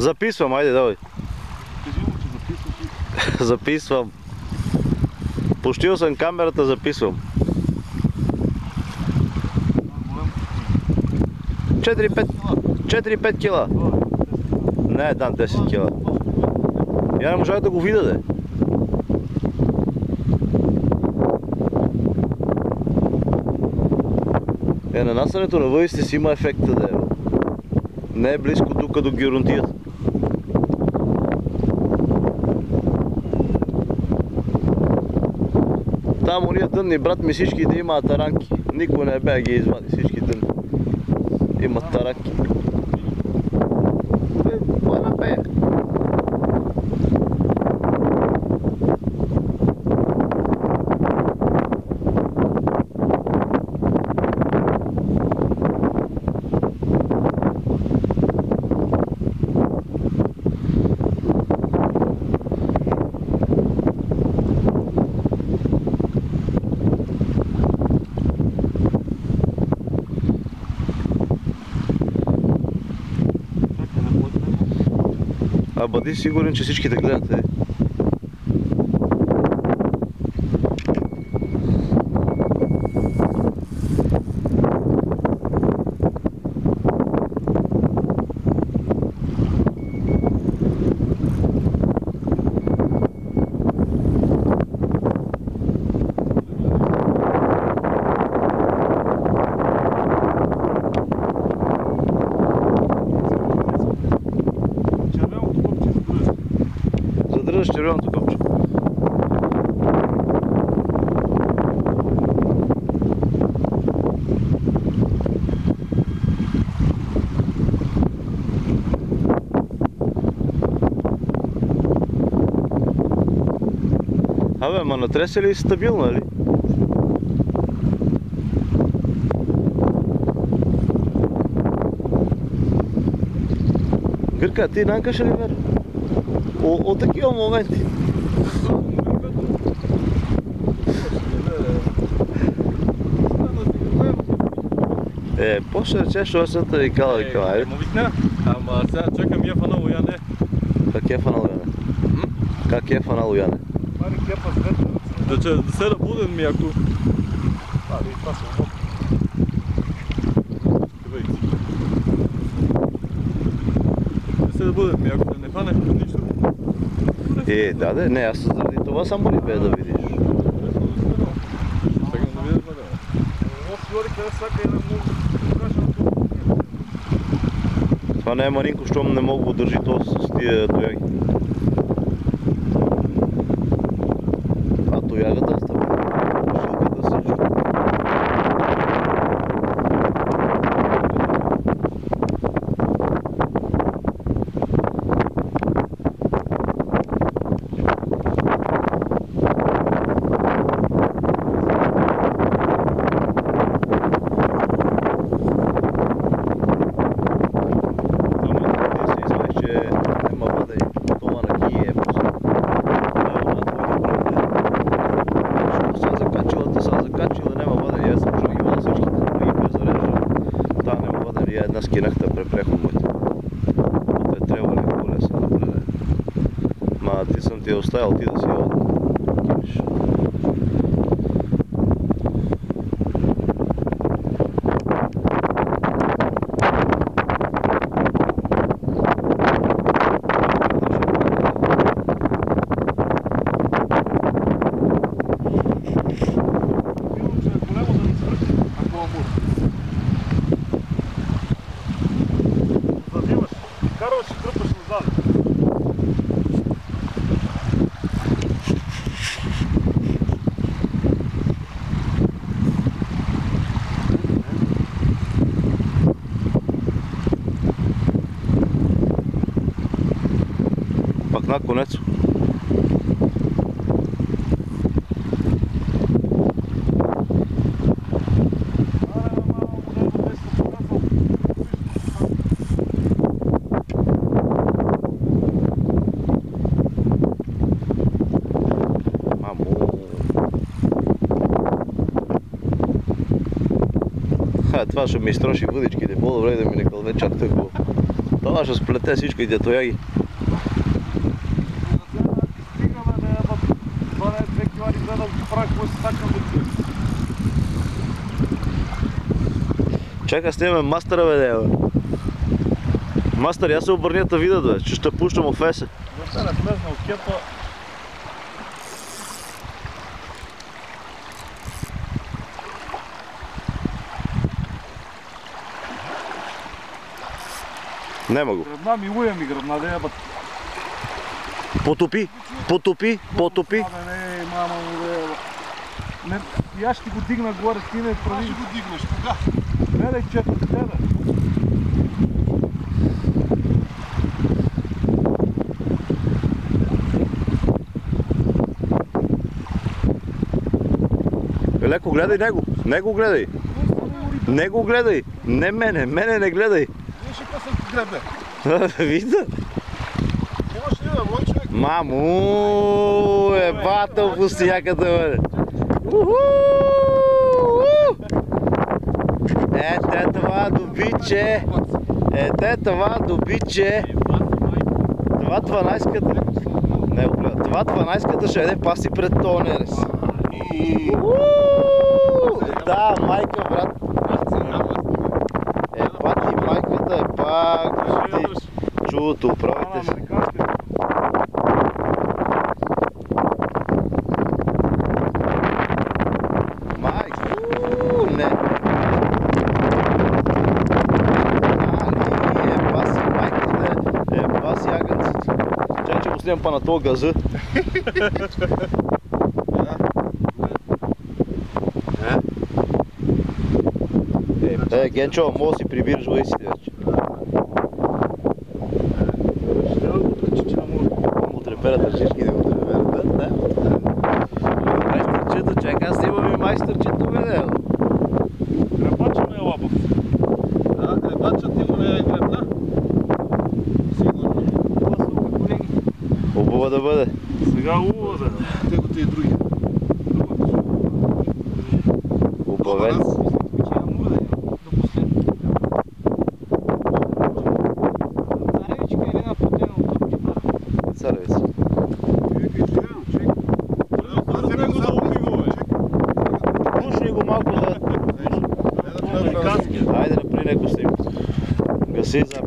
Записвам, айде, давай. Кажи му, че записваш и... Записвам. Пустил съм камерата, записвам. 4-5 кила. Не, дам 10 кила. Я не можах да го видя, де. Нанасянето на въдиците си има ефекта, де. Не е близко тук до геронтията. Там уния дънни, брат ми, всички да има таранки. Никой не бе ги извади, всички дънни. Имат таранки. Кой напее? А бъди сигурен, че всички те гледате. Задръжаш червеното копче. Абе, ма натресе ли стабилно, нали? Гърка, ти нанкаш ли вера? От такива моменти. После рече, що съм те викала, айде. Му викна, ама сега чакам я фанало, я не. Как е фанало, Яне? Как е фанало, Яне? Мари кепа с ветра. Да се да буден ми, ако... и това се умот. Да се да буден ми, ако не фане нищо. Да, не, аз заради това само ли бе да видиш. Това не е Маринко, щом не мога да държи то с тия тояги. А тоягата става. Шилката също. Една скинахта препряхом моите. Те трябва ли по-лесно да преде. Ма ти съм ти я оставил, ти да си я кипиш. Карваш и тръпаш назад. Пак на конец. Това ще ми изтроши въдичките, по-добре да ми не кълве чак тъкво. Това ще сплете всичките тояги. Стигаме да ебат 2 килари да ги правя, кой се така да чуем. Чакай, снимаме мастера, бе, бе. Мастер, я се обърня да видят, бе, че ще пущам офесе. Защо не влезна от кепа? Нема го. Гръбна ми уя ми гръбна, да ебат. Потопи, потопи, потопи. Не, мама му да ебат. Не, аз ще го дигна горе, ти не прави. Ще го дигнеш, кога? Гледай, чето, гледай. Леко гледай него, него гледай. Него гледай, не мене, мене не гледай. Виж и късък гребе. Вида? Имаш ли бе, мой човек? Маму, ебател пустияката, бе. Ете това добиче. Ете това добиче. Това 12-ката. Не, това 12-ката ще еде паси пред този нерез. Да, майка, брат. Ебати майката е пак. Чудото, правите. Майко, не. Ебаси майката, ебаси агънците. Чай, че го снимам па на този газа. Генчо, може да си прибираш войсите вече. Му треперата всички да го треперат, да? Майстърчето, чакай, аз имам и майстърчето, бе, Гребача ме е лапав. Да, гребачът ти му не е гребна. Сигурно. Хубаво да бъде. Сега улова да. Теготе и други. Хубавец. Царевица. Пушни го малко за... Айде, направи някой снимка. Гаси за